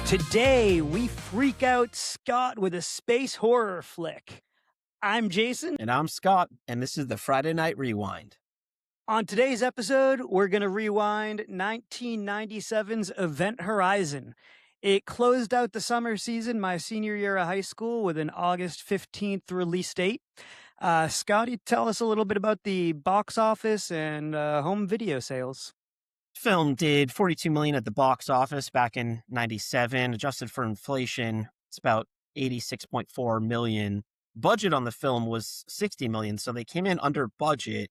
Today, we freak out Scott with a space horror flick. I'm Jason. And I'm Scott, and this is the Friday Night Rewind. On today's episode, we're going to rewind 1997's Event Horizon. It closed out the summer season my senior year of high school with an August 15th release date. Scotty, tell us a little bit about the box office and home video sales. Film did $42 million at the box office back in 97. Adjusted for inflation, it's about $86.4 million. Budget on the film was $60 million, so they came in under budget.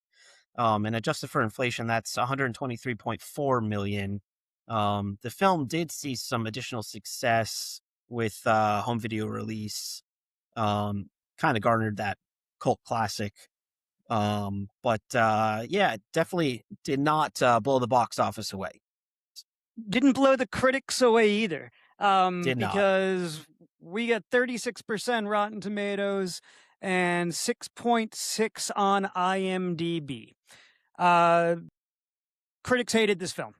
And adjusted for inflation, that's $123.4 million. The film did see some additional success with home video release. Kind of garnered that cult classic. But definitely did not blow the box office away. Didn't blow the critics away either. Did not. Because we got 36% Rotten Tomatoes and 6.6 on IMDb. Critics hated this film.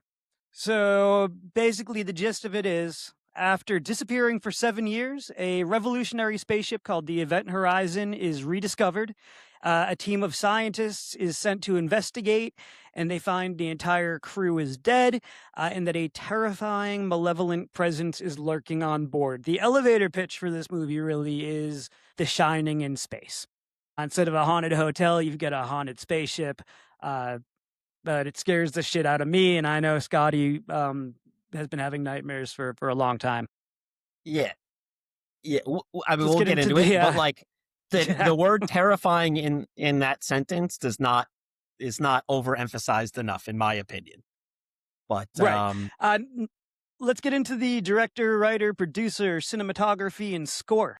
So basically the gist of it is, after disappearing for 7 years, a revolutionary spaceship called the Event Horizon is rediscovered. A team of scientists is sent to investigate, and they find the entire crew is dead, and that a terrifying, malevolent presence is lurking on board. The elevator pitch for this movie really is The Shining in space. Instead of a haunted hotel, you've got a haunted spaceship, but it scares the shit out of me, and I know Scotty has been having nightmares for a long time. Yeah. I mean, we'll get into it, but like the word terrifying in that sentence is not overemphasized enough, in my opinion. But right. Let's get into the director, writer, producer, cinematography, and score.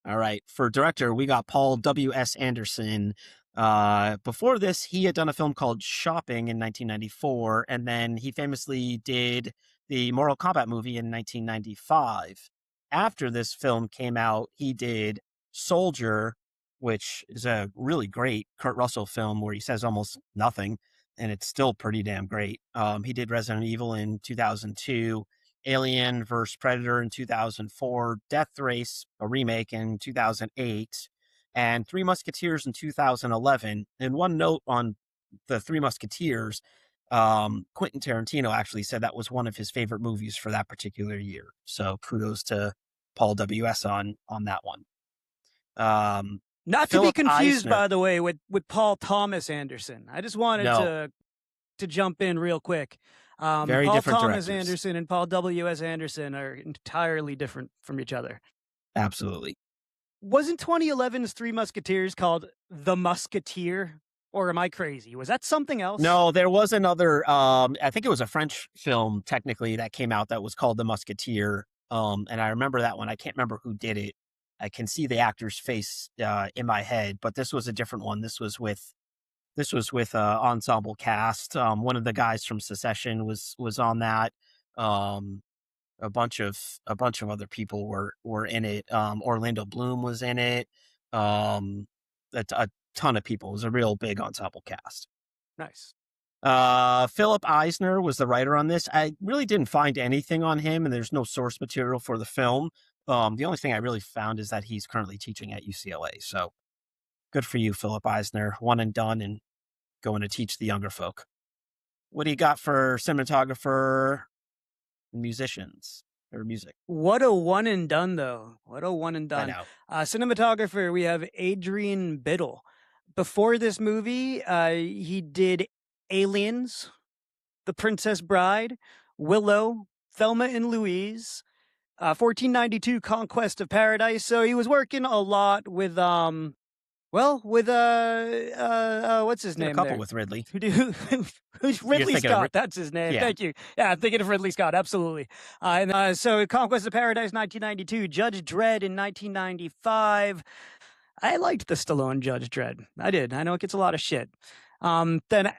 All right. For director, we got Paul W.S. Anderson. Before this, he had done a film called Shopping in 1994, and then he famously did the Mortal Kombat movie in 1995. After this film came out, he did Soldier, which is a really great Kurt Russell film where he says almost nothing, and it's still pretty damn great. He did Resident Evil in 2002, Alien vs. Predator in 2004, Death Race, a remake, in 2008, and Three Musketeers in 2011. And one note on the Three Musketeers, Quentin Tarantino actually said that was one of his favorite movies for that particular year. So kudos to Paul W.S. on that one. Not Philip to be confused, Eisner. by the way, with Paul Thomas Anderson. I just wanted to jump in real quick. Very Paul different Thomas directors. Anderson and Paul W.S. Anderson are entirely different from each other. Absolutely. Wasn't 2011's Three Musketeers called The Musketeer? Or am I crazy? Was that something else? No, there was another, I think it was a French film, technically, that came out that was called The Musketeer. And I remember that one. I can't remember who did it. I can see the actor's face in my head, but this was a different one. This was with ensemble cast. One of the guys from Secession was on that. A bunch of other people were in it. Orlando Bloom was in it. A ton of people. It was a real big ensemble cast. Nice. Philip Eisner was the writer on this. I really didn't find anything on him, and there's no source material for the film. The only thing I really found is that he's currently teaching at UCLA. So good for you, Philip Eisner. One and done and going to teach the younger folk. What do you got for cinematographer, musicians, or music? What a one and done, though. What a one and done. I know. Cinematographer, we have Adrian Biddle. Before this movie, he did Aliens, The Princess Bride, Willow, Thelma and Louise, 1492 Conquest of Paradise. So he was working a lot with what's his name? A couple there? with Ridley. Who's Ridley Scott? That's his name. Yeah. Thank you. Yeah, I'm thinking of Ridley Scott. Absolutely. So Conquest of Paradise, 1992. Judge Dredd in 1995. I liked the Stallone Judge Dredd. I did. I know it gets a lot of shit. Then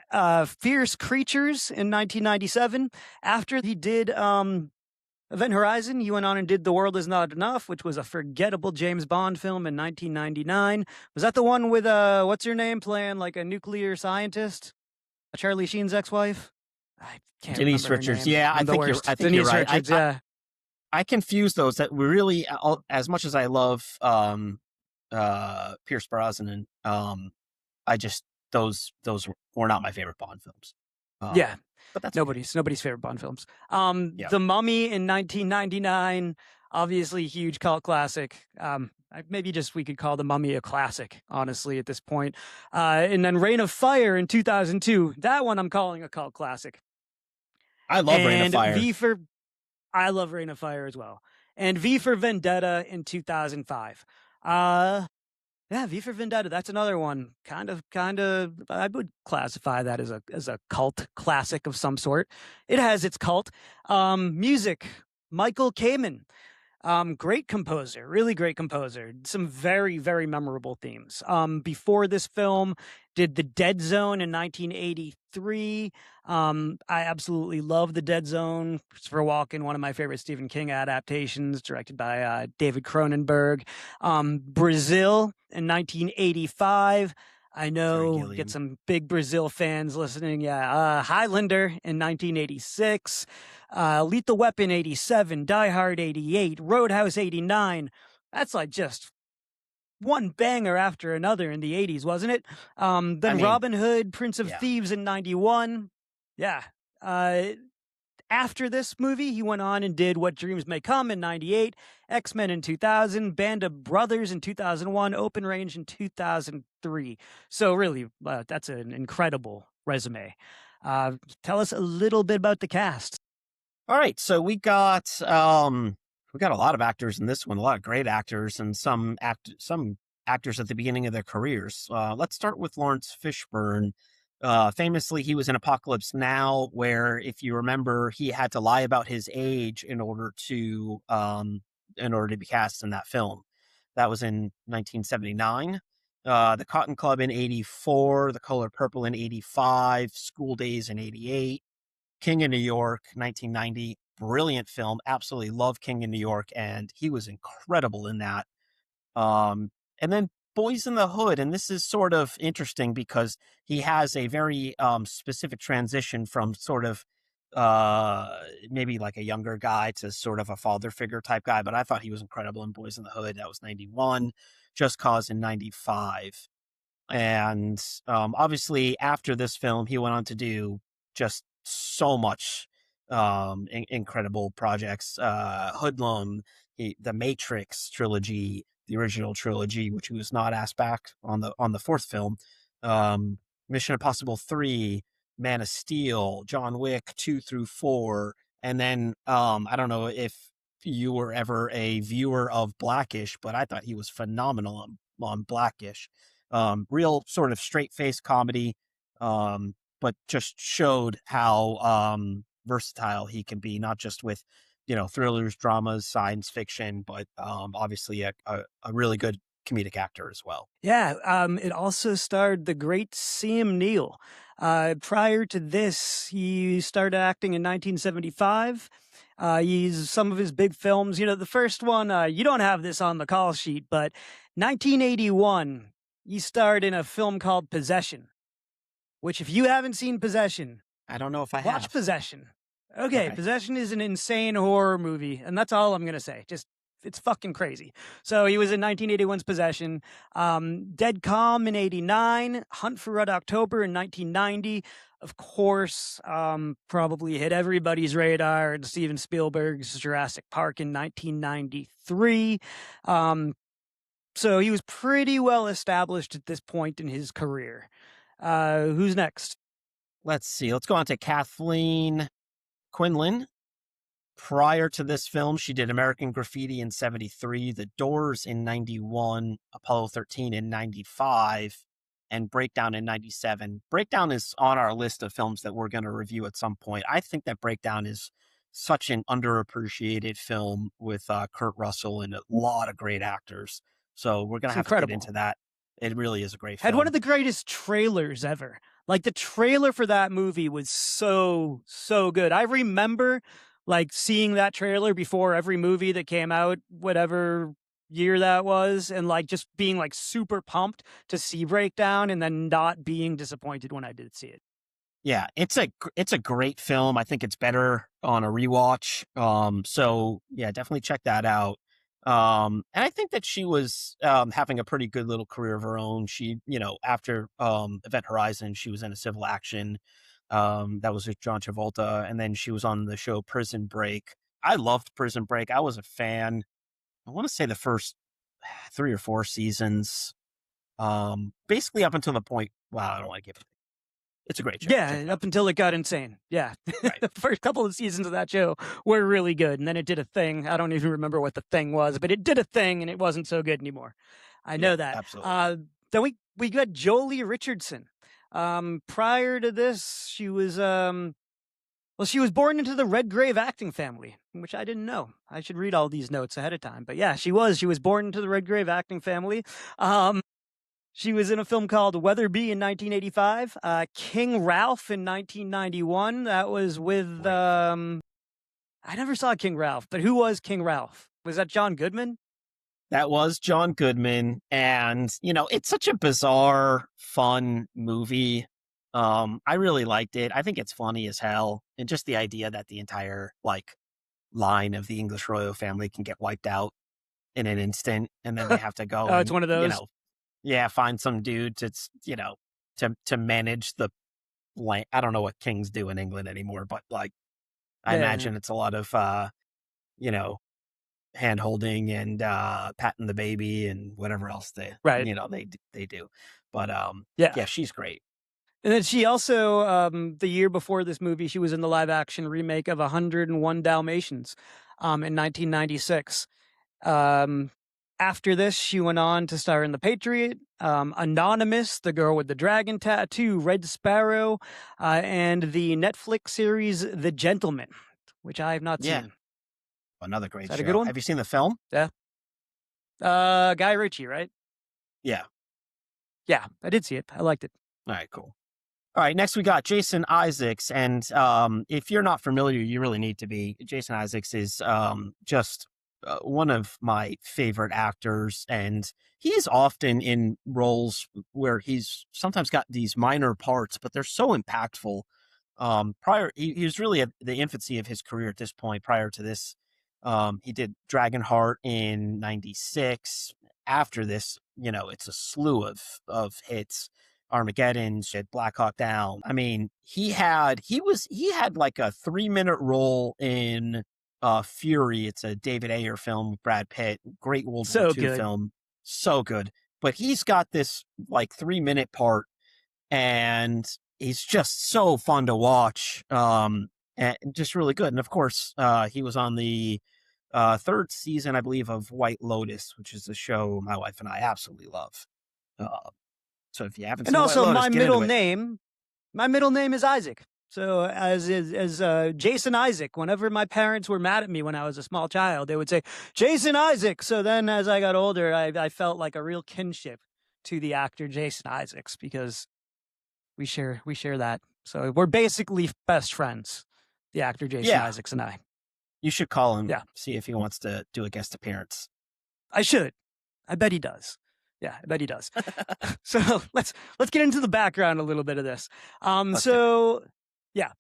Fierce Creatures in 1997. After he did Event Horizon, he went on and did The World Is Not Enough, which was a forgettable James Bond film in 1999. Was that the one with, what's her name, playing like a nuclear scientist? Charlie Sheen's ex-wife? I can't Denise remember her Richards. name. Yeah, I think you're right. Richards, yeah. I confuse those. That we really, as much as I love Pierce Brosnan, I just those were not my favorite Bond films. Yeah, But that's okay. nobody's favorite Bond films. Yeah, The Mummy in 1999, obviously huge cult classic. Maybe just we could call The Mummy a classic, honestly, at this point. And then Reign of Fire in 2002. That one I'm calling a cult classic. I love Rain of And Fire. I love Reign of Fire as well. And V for Vendetta in 2005. Uh, yeah, V for Vendetta. That's another one. Kind of. I would classify that as a cult classic of some sort. It has its cult. Music. Michael Kamen. Great composer, really great composer. Some very, very memorable themes. Before this film, did The Dead Zone in 1983. I absolutely love The Dead Zone. Christopher Walken, one of my favorite Stephen King adaptations, directed by David Cronenberg. Brazil in 1985. I Terry know, get Gilliam. some big Brazil fans listening. Yeah, Highlander in 1986. Lethal Weapon 87, Die Hard 88, Roadhouse 89. That's like just one banger after another in the 80s, wasn't it? I Then mean, Robin Hood, Prince of yeah. Thieves in 91. Yeah. After this movie, he went on and did What Dreams May Come in 98, X-Men in 2000, Band of Brothers in 2001, Open Range in 2003. So really, that's an incredible resume. Tell us a little bit about the cast. All right, so we got a lot of actors in this one, a lot of great actors, and some actors at the beginning of their careers. Let's start with Lawrence Fishburne. Famously, he was in Apocalypse Now, where, if you remember, he had to lie about his age in order to be cast in that film. That was in 1979. The Cotton Club in 84, The Color Purple in 85, School Days in 88. King of New York, 1990, brilliant film. Absolutely love King of New York, and he was incredible in that. And then Boys in the Hood, and this is sort of interesting because he has a very specific transition from sort of maybe like a younger guy to sort of a father figure type guy. But I thought he was incredible in Boys in the Hood. That was 91. Just Cause in 95. And obviously, after this film, he went on to do just so much incredible projects. Hoodlum, the Matrix trilogy, the original trilogy, which he was not asked back on the fourth film. Mission Impossible 3, Man of Steel, John Wick 2 through 4, and then I don't know if you were ever a viewer of Blackish, but I thought he was phenomenal on Blackish. Real sort of straight face comedy, but just showed how versatile he can be, not just with, thrillers, dramas, science fiction, but obviously a really good comedic actor as well. Yeah, it also starred the great Sam Neill. Prior to this, he started acting in 1975. He's some of his big films. The first one, you don't have this on the call sheet, but 1981, he starred in a film called Possession, which, if you haven't seen Possession, I don't know if I watch have. Possession. Okay, Okay. Possession is an insane horror movie, and that's all I'm going to say. Just it's fucking crazy. So he was in 1981's Possession, Dead Calm in 89, Hunt for Red October in 1990. Of course, probably hit everybody's radar. Steven Spielberg's Jurassic Park in 1993. So he was pretty well established at this point in his career. Who's next? Let's see. Let's go on to Kathleen Quinlan. Prior to this film, she did American Graffiti in 73, The Doors in 91, Apollo 13 in 95, and Breakdown in 97. Breakdown is on our list of films that we're going to review at some point. I think that Breakdown is such an underappreciated film with Kurt Russell and a lot of great actors. So we're going It's to have to get incredible. into that. It really is a great Had film. one of the greatest trailers ever. Like, the trailer for that movie was so good. I remember like seeing that trailer before every movie that came out, whatever year that was, and like just being like super pumped to see Breakdown, and then not being disappointed when I did see it. Yeah, it's a great film. I think it's better on a rewatch. So yeah, definitely check that out. And I think that she was having a pretty good little career of her own. She, after Event Horizon, she was in a civil action that was with John Travolta, and then she was on the show Prison Break. I loved Prison Break. I was a fan. I want to say the first 3 or 4 seasons, basically up until the point. Wow, I don't want to give it. It's a great show. Check Yeah, it out. up until it got insane. Yeah. Right. The first couple of seasons of that show were really good. And then it did a thing. I don't even remember what the thing was, but it did a thing and it wasn't so good anymore. I Yeah, know that. absolutely. Then we got Jolie Richardson. Prior to this, she was she was born into the Red Grave acting family, which I didn't know. I should read all these notes ahead of time. But yeah, she was born into the Red Grave acting family. She was in a film called Weatherby in 1985, King Ralph in 1991. That was with, I never saw King Ralph, but who was King Ralph? Was that John Goodman? That was John Goodman, and it's such a bizarre, fun movie. I really liked it. I think it's funny as hell, and just the idea that the entire line of the English royal family can get wiped out in an instant, and then they have to go Oh, it's and one of those. yeah, find some dude to manage the land. I don't know what kings do in England anymore, but I Yeah, imagine it's a lot of you know hand holding and patting the baby and whatever else right. they do. But Yeah. yeah, she's great. And then she also, the year before this movie, she was in the live action remake of 101 Dalmatians in 1996. Um, After this, she went on to star in The Patriot, Anonymous, The Girl with the Dragon Tattoo, Red Sparrow, and the Netflix series The Gentleman, which I have not Yeah, seen. another Is great that a good show. one? Have you seen the film? Yeah. Guy Ritchie, right? Yeah. Yeah, I did see it. I liked it. All right, cool. All right, next we got Jason Isaacs, and if you're not familiar, you really need to be. Jason Isaacs is just one of my favorite actors, and he's often in roles where he's sometimes got these minor parts, but they're so impactful. He was really at the infancy of his career at this point. Prior to this, he did Dragonheart in '96. After this, it's a slew of hits. Armageddon, shit, Black Hawk Down. I mean, he had like a 3-minute role in Fury. It's a David Ayer film with Brad Pitt. Great World War So II good. film. So good. But he's got this like 3-minute part, and he's just so fun to watch. And just really good. And of course, he was on the third season, I believe, of White Lotus, which is a show my wife and I absolutely love. Uh, so if you haven't And seen White also, Lotus, get into it. my middle name is Isaac. So as Jason Isaac, whenever my parents were mad at me when I was a small child, they would say Jason Isaac. So then, as I got older, I felt like a real kinship to the actor Jason Isaacs because we share that. So we're basically best friends, the actor Jason Yeah, Isaacs and I. you should call him, Yeah, see if he wants to do a guest appearance. I should. I bet he does. Yeah, I bet he does. So let's get into the background a little bit of this. Let's do it. Yeah.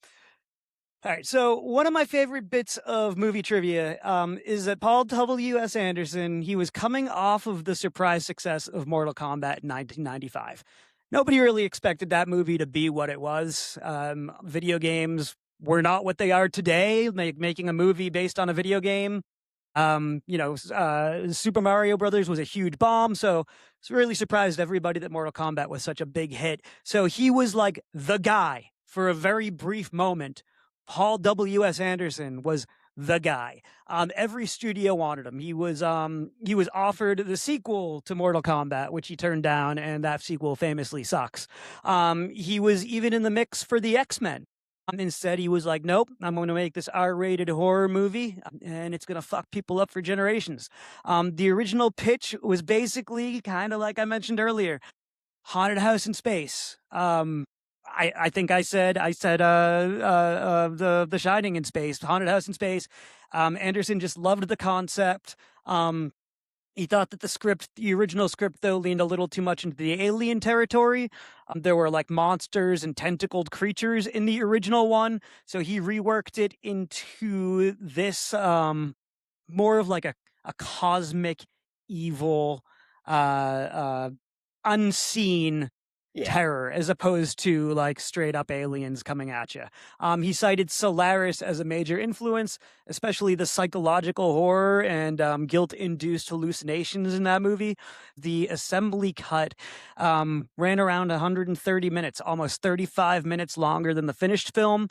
All right. So one of my favorite bits of movie trivia is that Paul W.S. Anderson, he was coming off of the surprise success of Mortal Kombat in 1995. Nobody really expected that movie to be what it was. Video games were not what they are today. Making a movie based on a video game. Super Mario Brothers was a huge bomb, so it's really surprised everybody that Mortal Kombat was such a big hit. So he was like the guy for a very brief moment. Paul W.S. Anderson was the guy. Every studio wanted him. He was offered the sequel to Mortal Kombat, which he turned down, and that sequel famously sucks. He was even in the mix for the X-Men. Instead, he was like, nope, I'm going to make this R-rated horror movie, and it's going to fuck people up for generations. The original pitch was basically kind of like I mentioned earlier, haunted house in space. I think I said the Shining in space, haunted house in space. Anderson just loved the concept. He thought that the original script, though, leaned a little too much into the alien territory. There were like monsters and tentacled creatures in the original one, so he reworked it into this more of like a cosmic evil, uh, unseen Yeah. terror as opposed to like straight up aliens coming at you. He cited Solaris as a major influence, especially the psychological horror and guilt induced hallucinations in that movie. The assembly cut ran around 130 minutes, almost 35 minutes longer than the finished film.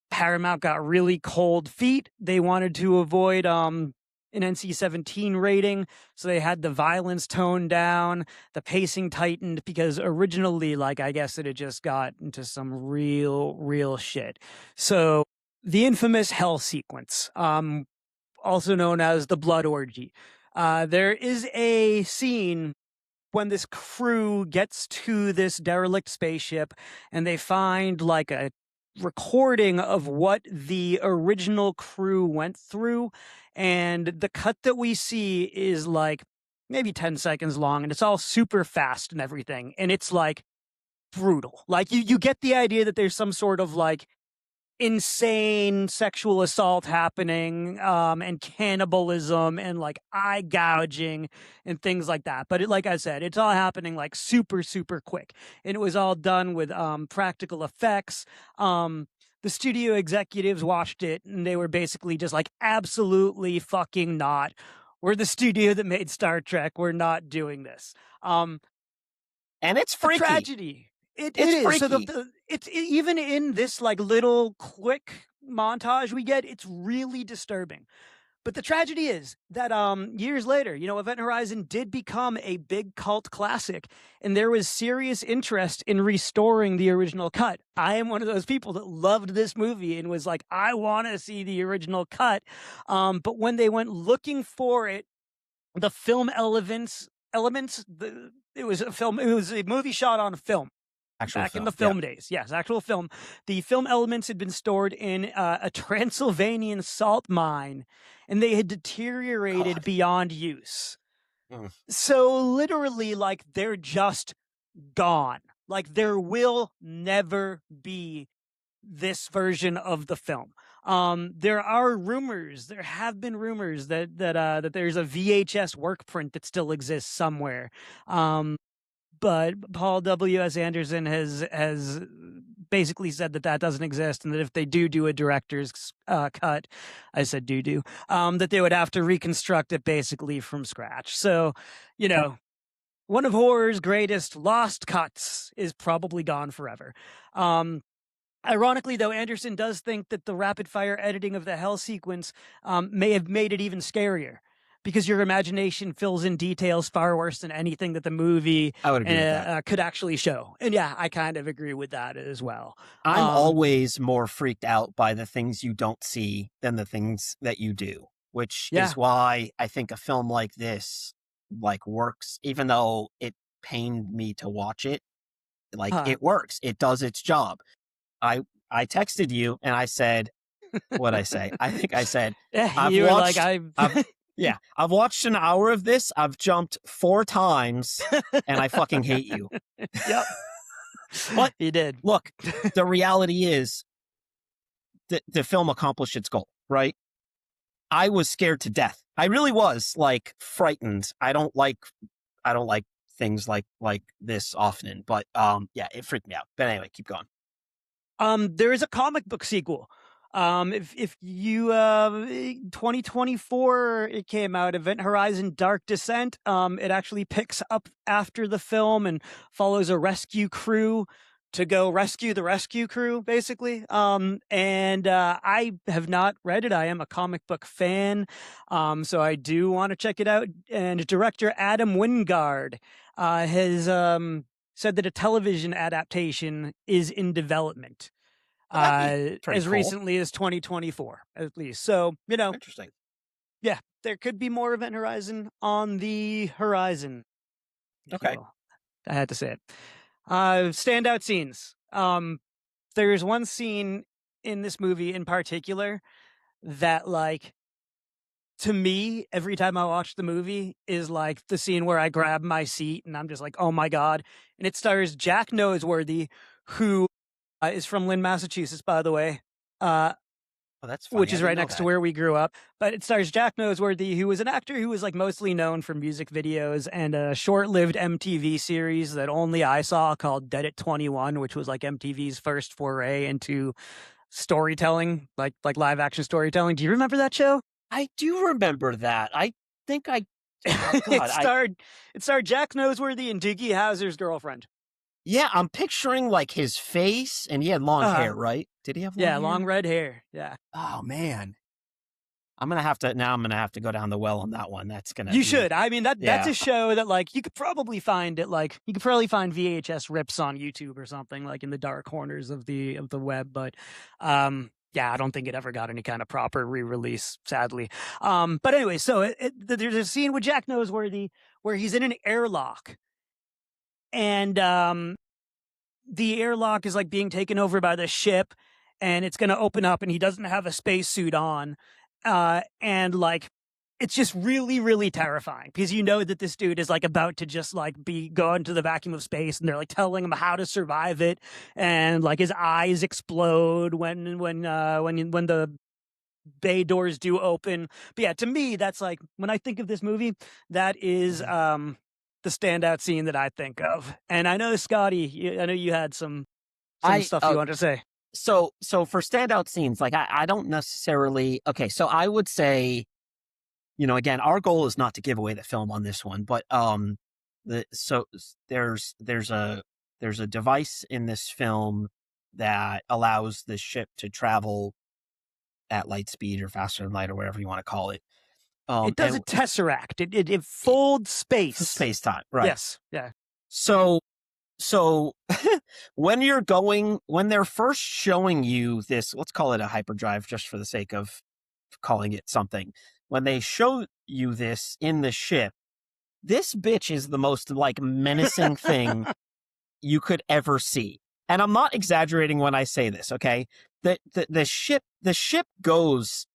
Paramount got really cold feet. They wanted to avoid an NC-17 rating, so they had the violence toned down, the pacing tightened, because originally, like, I guess it had just got into some real shit. So the infamous hell sequence, also known as the blood orgy. There is a scene when this crew gets to this derelict spaceship and they find like a recording of what the original crew went through, and the cut that we see is like maybe 10 seconds long, and it's all super fast and everything, and it's like brutal. Like you get the idea that there's some sort of like insane sexual assault happening, and cannibalism and like eye gouging and things like that, but like I said, it's all happening like super quick, and it was all done with practical effects. The studio executives watched it and they were basically just like, absolutely fucking not. We're the studio that made Star Trek, we're not doing this. And it's The freaky. tragedy. It It's is. So freaky. even in this like little quick montage we get, it's really disturbing. But the tragedy is that years later, Event Horizon did become a big cult classic, and there was serious interest in restoring the original cut. I am one of those people that loved this movie and was like, I want to see the original cut. But when they went looking for it, the film it was a movie shot on film Actual back in the film. Yeah. film days. Yes, actual film. The film elements had been stored in a Transylvanian salt mine, and they had deteriorated God. beyond use. Mm. So literally, like, they're just gone. Like, there will never be this version of the film. There have been rumors that there's a VHS work print that still exists somewhere. But Paul W.S. Anderson has basically said that that doesn't exist, and that if they do a director's cut, I said do, that they would have to reconstruct it basically from scratch. So, one of horror's greatest lost cuts is probably gone forever. Ironically, though, Anderson does think that the rapid-fire editing of the hell sequence may have made it even scarier, because your imagination fills in details far worse than anything that the movie I would agree with that. could actually show. And yeah, I kind of agree with that as well. I'm always more freaked out by the things you don't see than the things that you do, which Yeah. is why I think a film like this like works, even though it pained me to watch it. Like it works. It does its job. I texted you and I said, what I say? I think I said, Yeah, I've you were like, watched, I've watched an hour of this. I've jumped 4 times and I fucking hate you. Yep. But he did. Look, the reality is that the film accomplished its goal, right? I was scared to death. I really was like frightened. I don't like things like this often, but yeah, it freaked me out. But anyway, keep going. There is a comic book sequel. If you 2024 it came out, Event Horizon Dark Descent. It actually picks up after the film and follows a rescue crew to go rescue the rescue crew, basically. And I have not read it. I am a comic book fan, so I do want to check it out. And director Adam Wingard has said that a television adaptation is in development Pretty as cool. recently as 2024, at least. So, Interesting. yeah, there could be more Event Horizon on the horizon. Okay. So, I had to say it. Standout scenes. There's one scene in this movie in particular that, like, to me, every time I watch the movie is like the scene where I grab my seat and I'm just like, oh my God. And it stars Jack Noseworthy, who is from Lynn, Massachusetts, by the way. Oh, that's Which funny. I is didn't right know next to that. where we grew up. But it stars Jack Noseworthy, who was an actor who was like mostly known for music videos and a short-lived MTV series that only I saw called Dead at 21, which was like MTV's first foray into storytelling, like live action storytelling. Do you remember that show? I do remember that. I think I. Oh it God, I. starred it starred Jack Noseworthy and Doogie Howser's girlfriend. Yeah, I'm picturing like his face, and he had long Uh hair, right? Did he have long yeah, long hair? red hair. Yeah. Oh man, I'm gonna have to now. I'm gonna have to go down the well on that one. That's gonna You be. should. I mean that's Yeah. a show that like you could probably find it like you could probably find VHS rips on YouTube or something like in the dark corners of the web, but yeah, I don't think it ever got any kind of proper re-release, sadly. But anyway, so there's a scene with Jack Noseworthy where he's in an airlock and the airlock is like being taken over by the ship and it's going to open up and he doesn't have a spacesuit on. And like, it's just really, really terrifying because you know that this dude is like about to just like be go into the vacuum of space and they're like telling him how to survive it. And like his eyes explode when the bay doors do open. But yeah, to me, that's like when I think of this movie, that is, Mhm. the standout scene that I think of. And I know Scotty, I know you had some I stuff you want to say. so for standout scenes, like I don't necessarily. Okay, so I would say, again, our goal is not to give away the film on this one, but there's a device in this film that allows the ship to travel at light speed or faster than light or whatever you want to call it. It does a And tesseract. It folds for space. space time, right? Yes. Yeah. So so when they're first showing you this, let's call it a hyperdrive just for the sake of calling it something. When they show you this in the ship, this bitch is the most like menacing thing you could ever see. And I'm not exaggerating when I say this, okay? The ship goes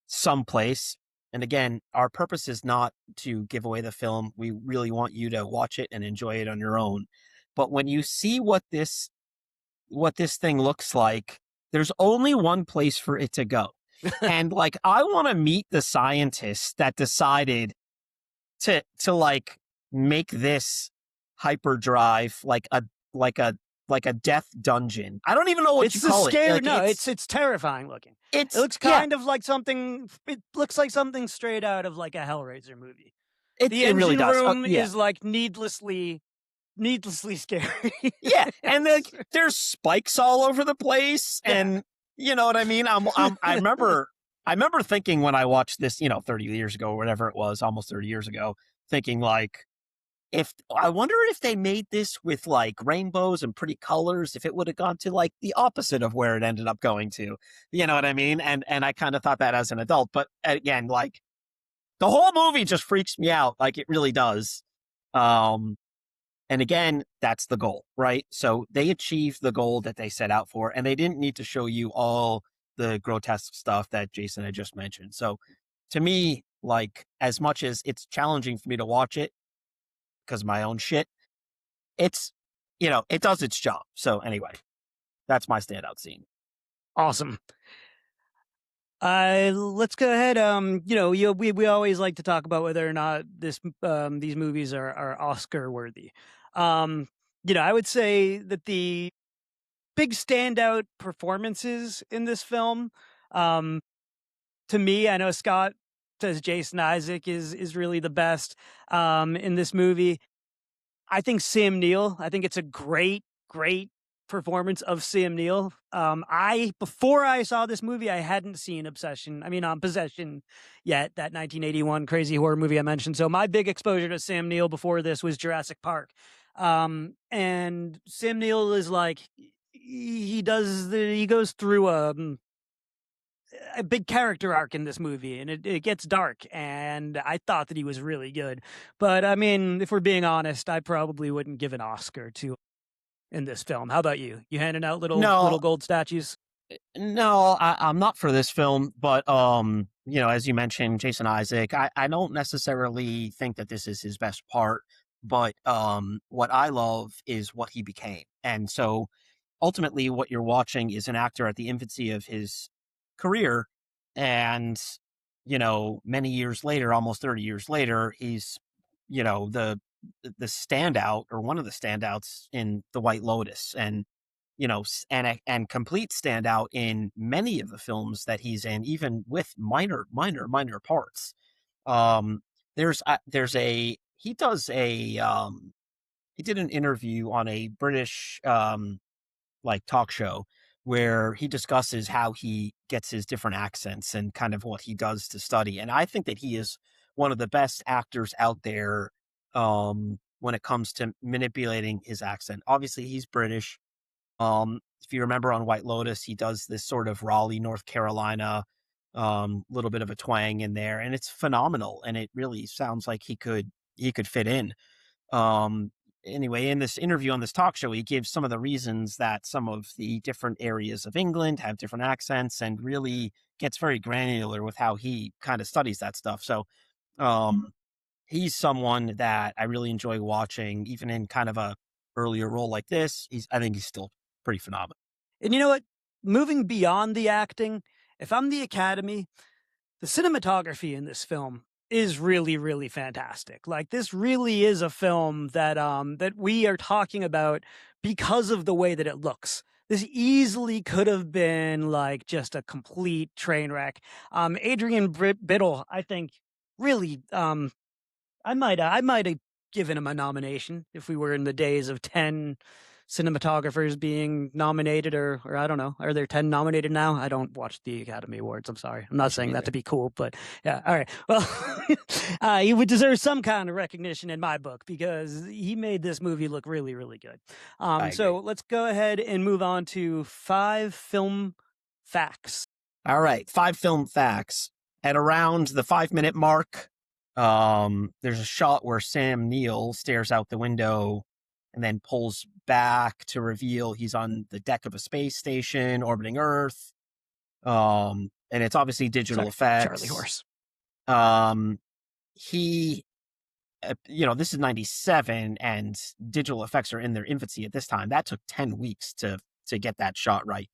someplace. And again, our purpose is not to give away the film. We really want you to watch it and enjoy it on your own. But when you see what this thing looks like, there's only one place for it to go. And like I want to meet the scientists that decided to like make this hyperdrive like a like a death dungeon. I don't even know what It's you the call it. scare. Like No, it's terrifying looking. It it's looks yeah, kind of like something. It looks like something straight out of like a Hellraiser movie. The it really engine does. room Yeah. is like needlessly scary. Yeah, and like there's spikes all over the place, Yeah. and you know what I mean. I remember thinking when I watched this, 30 years ago, or whatever it was, almost 30 years ago, thinking like, if I wonder if they made this with like rainbows and pretty colors, if it would have gone to like the opposite of where it ended up going to, you know what I mean? And I kind of thought that as an adult, but again, like the whole movie just freaks me out, like it really does. Um, and again, that's the goal, right? So they achieved the goal that they set out for, and they didn't need to show you all the grotesque stuff that Jason had just mentioned. So to me, like, as much as it's challenging for me to watch it because of my own shit, it's, it does its job. So anyway, that's my standout scene. Awesome. Let's go ahead. We always like to talk about whether or not these movies are Oscar worthy. I would say that the big standout performances in this film, um, to me, I know Scott says Jason Isaac is really the best in this movie. I think Sam Neill. I think it's a great performance of Sam Neill. I before I saw this movie, I hadn't seen Possession yet. That 1981 crazy horror movie I mentioned. So my big exposure to Sam Neill before this was Jurassic Park. And Sam Neill is like he goes through a big character arc in this movie and it gets dark and I thought that he was really good, but I mean if we're being honest I probably wouldn't give an Oscar to in this film. How about you handing out little No, gold statues? No, I'm not for this film, but as you mentioned, Jason Isaac, I don't necessarily think that this is his best part, but what I love is what he became. And so ultimately what you're watching is an actor at the infancy of his career, and many years later, almost 30 years later, he's the standout, or one of the standouts, in The White Lotus, and and complete standout in many of the films that he's in, even with minor parts. Um, there's a he does a he did an interview on a British like talk show where he discusses how he gets his different accents and kind of what he does to study. And I think that he is one of the best actors out there when it comes to manipulating his accent. Obviously, he's British. If you remember on White Lotus, he does this sort of Raleigh, North Carolina, little bit of a twang in there, and it's phenomenal. And it really sounds like he could fit in. Um, anyway, in this interview on this talk show, he gives some of the reasons that some of the different areas of England have different accents, and really gets very granular with how he kind of studies that stuff. So, um, he's someone that I really enjoy watching, even in kind of a earlier role like this. I think he's still pretty phenomenal. And you know what? Moving beyond the acting, if I'm the Academy, the cinematography in this film is really, really fantastic. Like, this really is a film that we are talking about because of the way that it looks. This easily could have been like just a complete train wreck. Adrian Biddle, I think, really I might have given him a nomination if we were in the days of 10 cinematographers being nominated, or I don't know. Are there 10 nominated now? I don't watch the Academy Awards. I'm sorry. I'm not saying that to be cool, but yeah. All right. Well, he would deserve some kind of recognition in my book because he made this movie look really, really good. I So agree. let's go ahead and move on to 5 film facts. All right, 5 film facts. At around the 5 minute mark, there's a shot where Sam Neill stares out the window and then pulls back to reveal he's on the deck of a space station orbiting Earth. And it's obviously digital Sorry, Charlie effects. Horse. Um, he, this is '97, and digital effects are in their infancy at this time. That took 10 weeks to get that shot right.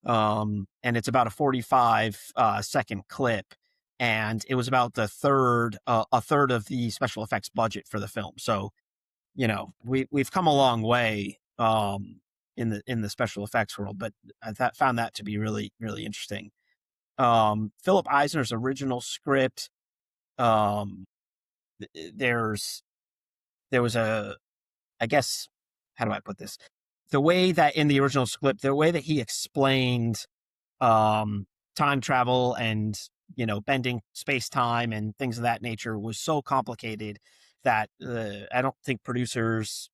And it's about a 45 second clip, and it was about a third of the special effects budget for the film. So we've come a long way in the special effects world, but found that to be really, really interesting. Philip Eisner's original script, um, there's there was a, I guess, how do I put this? The way that in the original script, the way that he explained um, time travel and bending space time and things of that nature was so complicated that I don't think producers,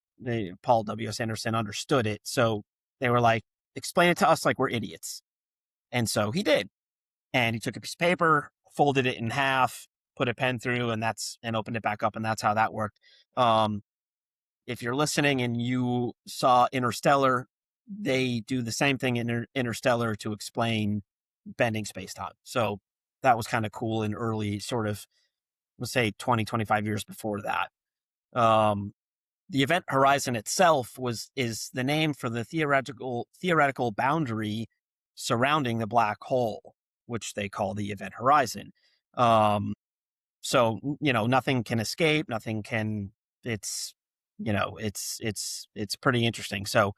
Paul W.S. Anderson, understood it. So they were like, explain it to us like we're idiots. And so he did. And he took a piece of paper, folded it in half, put a pen through, and opened it back up. And that's how that worked. Um, if you're listening and you saw Interstellar, they do the same thing in Interstellar to explain bending space time. So that was kind of cool in early, sort of, let's say 20, 25 years before that. Um, the event horizon itself is the name for the theoretical boundary surrounding the black hole, which they call the event horizon. Um, so nothing can escape, nothing can. It's it's pretty interesting. So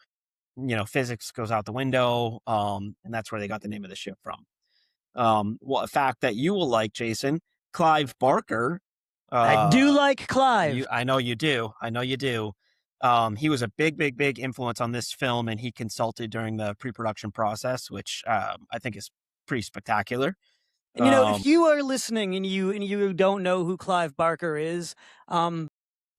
physics goes out the window, and that's where they got the name of the ship from. Well, a fact that you will like, Jason, Clive Barker. I do Uh, like Clive. I know you do. I know you do. He was a big, big, big influence on this film, and he consulted during the pre-production process, which I think is pretty spectacular. And if Um, you are listening and you don't know who Clive Barker is, um,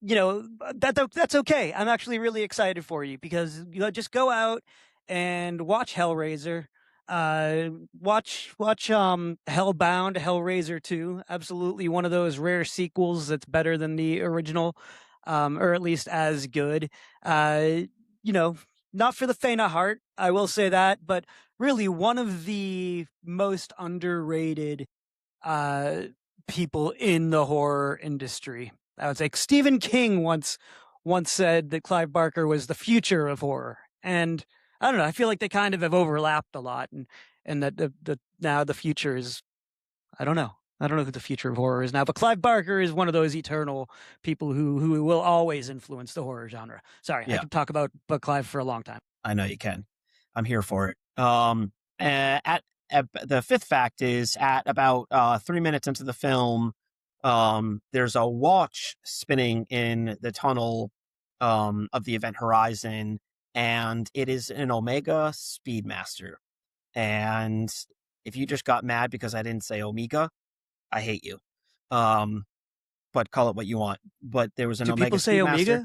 that's okay. I'm actually really excited for you because just go out and watch Hellraiser. Watch Hellbound, Hellraiser 2. Absolutely one of those rare sequels that's better than the original, or at least as good. Uh, you know, not for the faint of heart, I will say that, but really one of the most underrated uh, people in the horror industry. I would say Stephen King once said that Clive Barker was the future of horror, and I don't know. I feel like they kind of have overlapped a lot, and that the now the future is I don't know. I don't know who the future of horror is now, but Clive Barker is one of those eternal people who will always influence the horror genre. Sorry, I Yeah, could talk about Clive for a long time. I know you can. I'm here for it. At the fifth fact is at about 3 minutes into the film, there's a watch spinning in the tunnel of the event horizon, and it is an Omega Speedmaster. And if you just got mad because I didn't say Omega, I hate you. Um, but call it what you want. But there was an Do Omega people say Speedmaster.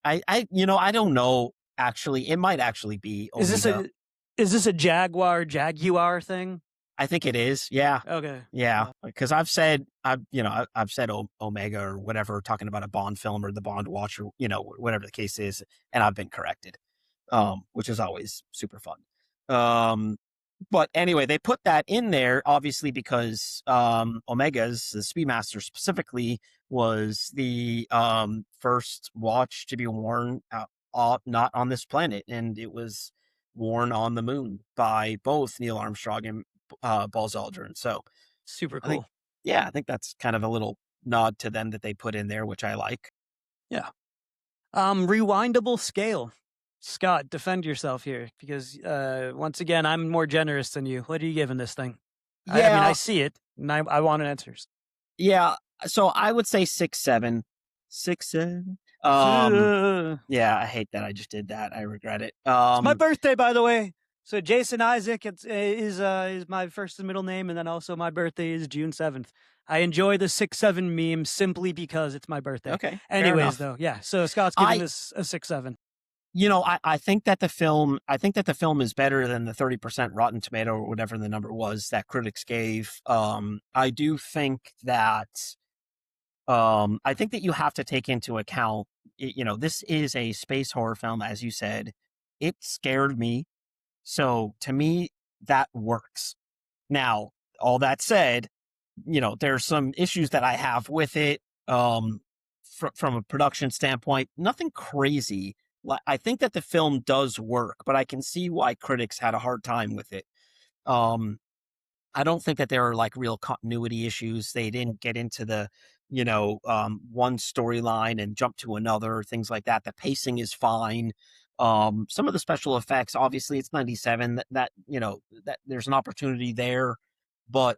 Omega? I don't know. Actually, it might actually be Is this Omega. a Jaguar thing? I think it is. Yeah, Okay. yeah. Because I've said Omega or whatever, talking about a Bond film or the Bond watch or whatever the case is, and I've been corrected, which is always super fun. But anyway, they put that in there obviously because Omega's, the Speedmaster specifically, was the first watch to be worn not on this planet, and it was worn on the moon by both Neil Armstrong and Buzz Aldrin. So Super I think, cool. yeah, I think that's kind of a little nod to them that they put in there, which I like. Yeah. Rewindable scale. Scott, defend yourself here because once again, I'm more generous than you. What are you giving this thing? I mean, I Yeah, see it, and I want answers. yeah. So I would say 6, 7, 6, 7. It's Yeah, I hate that I just did that. I regret it. my birthday, by the way. So Jason Isaac is my first and middle name, and then also my birthday is June 7th. I enjoy the 6-7 meme simply because it's my birthday. Okay, fair Anyways, enough. though, yeah. So Scott's giving I, this a 6-7. I think that the film is better than the 30% Rotten Tomato or whatever the number was that critics gave. I do think that, I think that you have to take into account, this is a space horror film, as you said. It scared me. So to me, that works. Now, all that said, there's some issues that I have with it. From a production standpoint, nothing crazy. I think that the film does work, but I can see why critics had a hard time with it. Um, I don't think that there are like real continuity issues. They didn't get into the, one storyline and jump to another, things like that. The pacing is fine. Some of the special effects, obviously it's 97 that there's an opportunity there, but,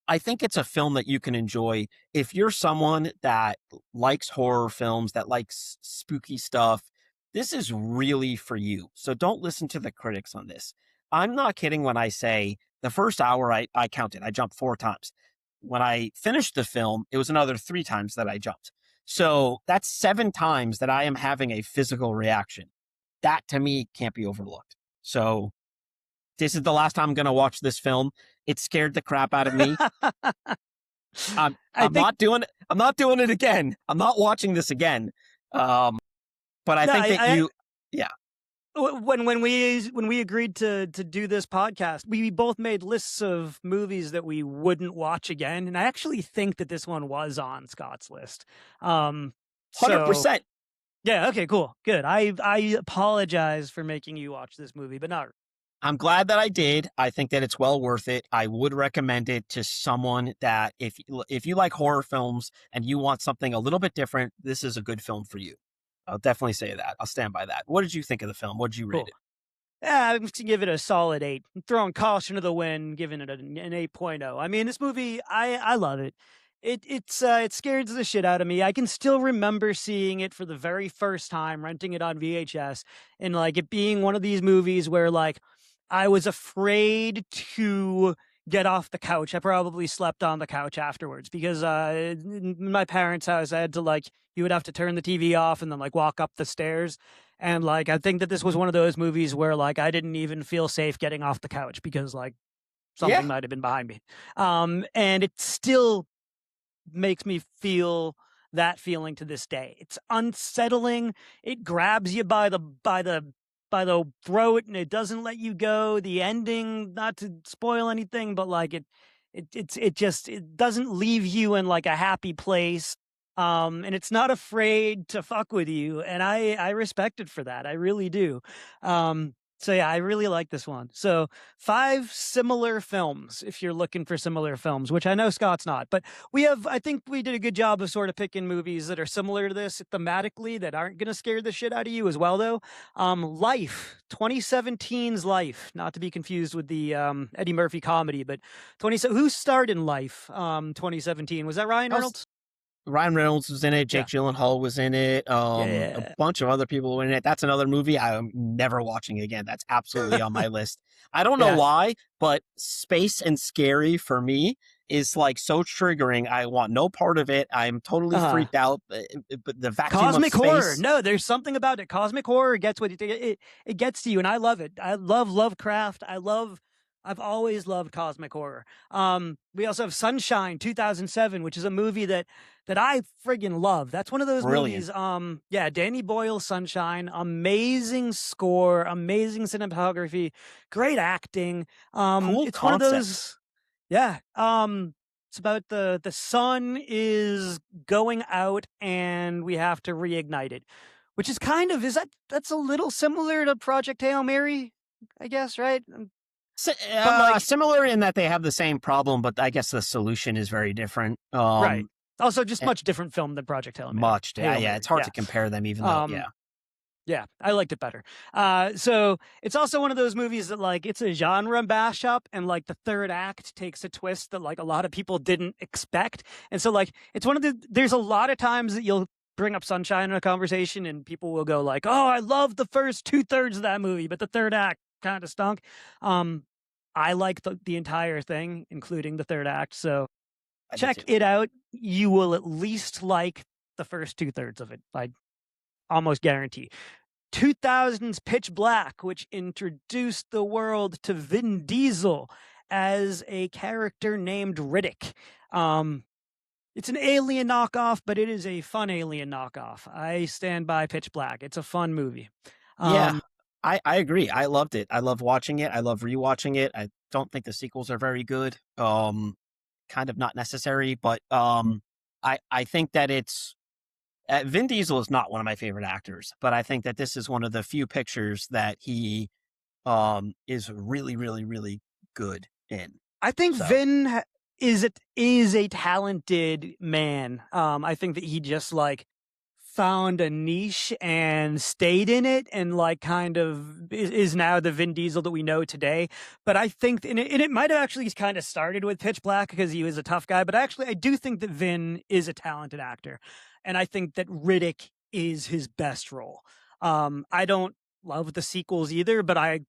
I think it's a film that you can enjoy if you're someone that likes horror films, that likes spooky stuff. This is really for you. So don't listen to the critics on this. I'm not kidding when I say the first hour I counted, I jumped 4 times. When I finished the film, it was another 3 times that I jumped. So that's 7 times that I am having a physical reaction. That to me can't be overlooked. So this is the last time I'm going to watch this film. It scared the crap out of me. I'm I think not doing it. I'm not doing it again. I'm not watching this again. But I no, think that yeah, when we agreed to do this podcast, we both made lists of movies that we wouldn't watch again, and I actually think that this one was on Scott's list. hundred So percent. yeah, okay, cool, good. I apologize for making you watch this movie, but not. I'm glad that I did. I think that it's well worth it. I would recommend it to someone that if you like horror films and you want something a little bit different, this is a good film for you. I'll definitely say that. I'll stand by that. What did you think of the film? What did you rate Cool. it? Yeah, I'm going to give it a solid 8. I'm throwing caution to the wind, giving it an 8.0. I mean, this movie, I love it. It scares the shit out of me. I can still remember seeing it for the very first time, renting it on VHS, and like it being one of these movies where like I was afraid to get off the couch. I probably slept on the couch afterwards because in my parents' house, I had to like you would have to turn the TV off and then like walk up the stairs. And like I think that this was one of those movies where like I didn't even feel safe getting off the couch because like Yeah, something might have been behind me. And it still makes me feel that feeling to this day. It's unsettling. It grabs you by the by the throat and it doesn't let you go. The ending, not to spoil anything, but like it doesn't leave you in like a happy place. And it's not afraid to fuck with you. And I respect it for that. I really do. So yeah, I really like this one. So 5 similar films, if you're looking for similar films, which I know Scott's not, but I think we did a good job of sort of picking movies that are similar to this thematically that aren't going to scare the shit out of you as well, though. Life, 2017's Life, not to be confused with the Eddie Murphy comedy, but who starred in Life 2017? Was that Ryan That was Reynolds? Ryan Reynolds was in it. Yeah. Jake Gyllenhaal was in it. A Yeah. bunch of other people were in it. That's another movie I'm never watching again. That's absolutely on my list. I don't know Yeah. why, but space and scary for me is like so triggering. I want no part of it. I'm totally freaked out. But the vacuum of Cosmic horror. space, No, there's something about it. Cosmic horror gets what it gets to you, and I love it. I love Lovecraft. I've always loved cosmic horror. We also have Sunshine 2007, which is a movie that I friggin' love. That's one of those brilliant. movies. Yeah, Danny Boyle, Sunshine, amazing score, amazing cinematography, great acting. Cool It's one of concept. those. Yeah. It's about the sun is going out and we have to reignite it, which is kind of that's a little similar to Project Hail Mary, I guess, right? But like, Similar in that they have the same problem, but I guess the solution is very different. right. Also, just eh, much different film than Project Hail Mary. much. Yeah, Hail yeah. Mary. It's hard Yeah. to compare them, even though, Um, yeah. Yeah, I liked it better. So it's also one of those movies that like it's a genre mashup, and like the third act takes a twist that like a lot of people didn't expect. And so like it's one of there's a lot of times that you'll bring up Sunshine in a conversation, and people will go like, "Oh, I love the first 2/3 of that movie, but the third act kind of stunk." Um, I like the entire thing, including the third act. So I did check too. it out. You will at least like the first 2/3 of it. I almost guarantee. 2000's Pitch Black, which introduced the world to Vin Diesel as a character named Riddick. It's an alien knockoff, but it is a fun alien knockoff. I stand by Pitch Black. It's a fun movie. Yeah, Um, I agree. I loved it. I love watching it. I love rewatching it. I don't think the sequels are very good. Kind of not necessary, but I think that it's Vin Diesel is not one of my favorite actors, but I think that this is one of the few pictures that he is really, really, really good in. I think So Vin is a talented man. I think that he just like found a niche and stayed in it, and like kind of is now the Vin Diesel that we know today. But I think, and it might have actually kind of started with Pitch Black because he was a tough guy. But actually, I do think that Vin is a talented actor, and I think that Riddick is his best role. I don't love the sequels either, but I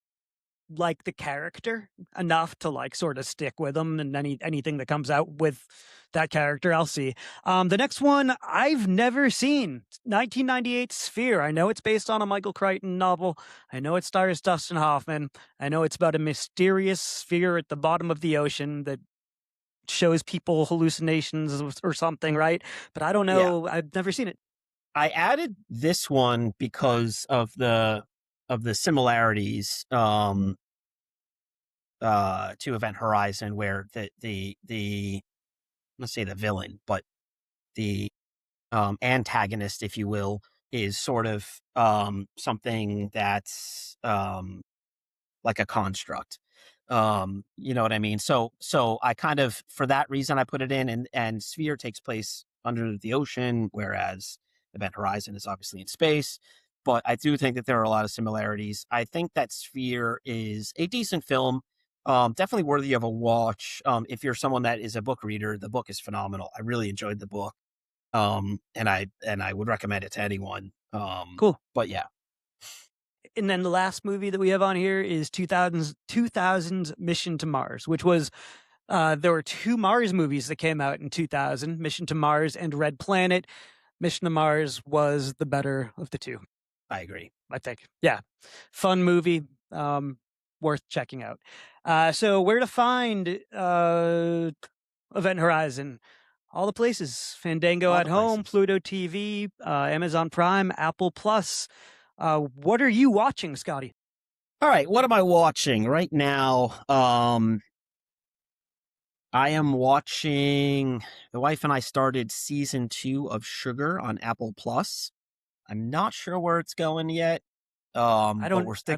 like the character enough to like sort of stick with him, and anything that comes out with that character I'll see. The next one I've never seen, 1998 Sphere. I know it's based on a Michael Crichton novel. I know it stars Dustin Hoffman. I know it's about a mysterious sphere at the bottom of the ocean that shows people hallucinations or something, right? But I don't yeah, know, I've never seen it. I added this one because of the similarities to Event Horizon, where the let's say the villain, but the antagonist, if you will, is sort of something that's like a construct. You know what I mean? So I kind of, for that reason, I put it in, and Sphere takes place under the ocean, whereas Event Horizon is obviously in space. But I do think that there are a lot of similarities. I think that Sphere is a decent film. Definitely worthy of a watch. If you're someone that is a book reader, the book is phenomenal. I really enjoyed the book. And I would recommend it to anyone. Cool. But yeah, And then the last movie that we have on here is 2000's Mission to Mars, which was there were 2 Mars movies that came out in 2000, Mission to Mars and Red Planet. Mission to Mars was the better of the 2, I agree. I think. Yeah. Fun movie, worth checking out. So where to find Event Horizon? All the places. Fandango All at the Home, places. Pluto TV, Amazon Prime, Apple Plus. What are you watching, Scotty? All right, what am I watching right now? I am watching. The wife and I started season 2 of Sugar on Apple Plus. I'm not sure where it's going yet, but I've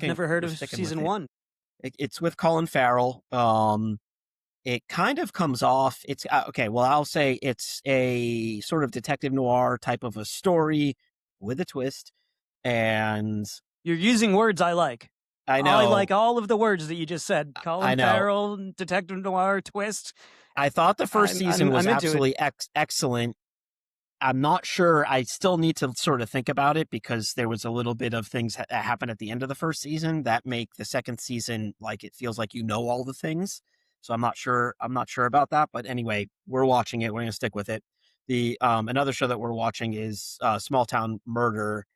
never heard we're of sticking with season it. one. It's with Colin Farrell. It kind of comes off. It's okay. Well, I'll say it's a sort of detective noir type of a story with a twist, and You're using words I like. I I like know, all of the words that you just said. I Colin know. Farrell, detective noir, twist. I thought the first season was I'm into it. absolutely excellent. I'm not sure. I still need to sort of think about it because there was a little bit of things that happened at the end of the first season that make the second season like it feels like you know all the things. So I'm not sure. I'm not sure about that. But anyway, we're watching it. We're going to stick with it. The another show that we're watching is Small Town Murder,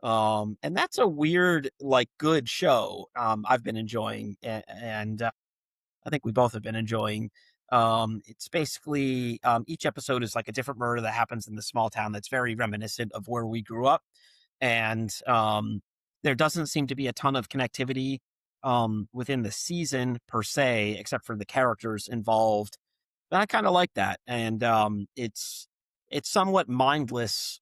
and that's a weird, like, good show. I've been enjoying, and I think we both have been enjoying. It's basically each episode is like a different murder that happens in the small town that's very reminiscent of where we grew up. And there doesn't seem to be a ton of connectivity within the season per se, except for the characters involved. But I kind of like that. And it's somewhat mindless,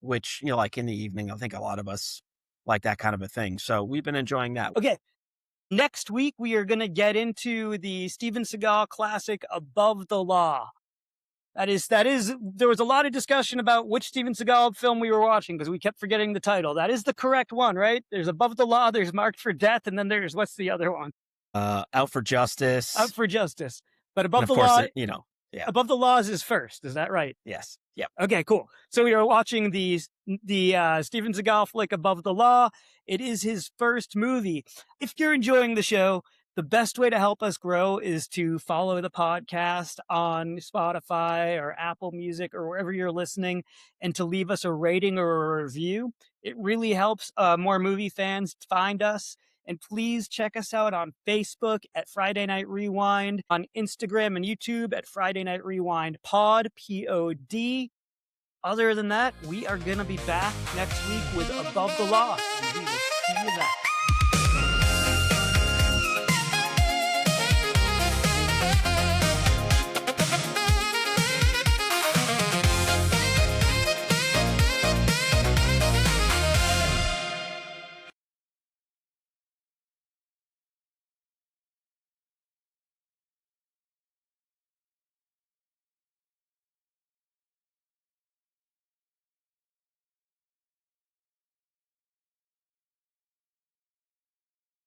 which, you know, like in the evening, I think a lot of us like that kind of a thing. So we've been enjoying that. Okay. Next week, we are going to get into the Steven Seagal classic, Above the Law. There was a lot of discussion about which Steven Seagal film we were watching because we kept forgetting the title. That is the correct one, right? There's Above the Law, there's Marked for Death, and then there's, what's the other one? Out for Justice. Out for Justice. But And Above of the course, Law, you know, yeah, Above the Laws is first. Is that right? yes, yep. Okay, cool. So we are watching the Steven Seagal flick Above the Law. It is his first movie. If you're enjoying the show, the best way to help us grow is to follow the podcast on Spotify or Apple Music or wherever you're listening, and to leave us a rating or a review. It really helps more movie fans find us. And please check us out on Facebook at Friday Night Rewind, on Instagram and YouTube at Friday Night Rewind Pod, Pod. Other than that, we are going to be back next week with Above the Law. And we will see you then.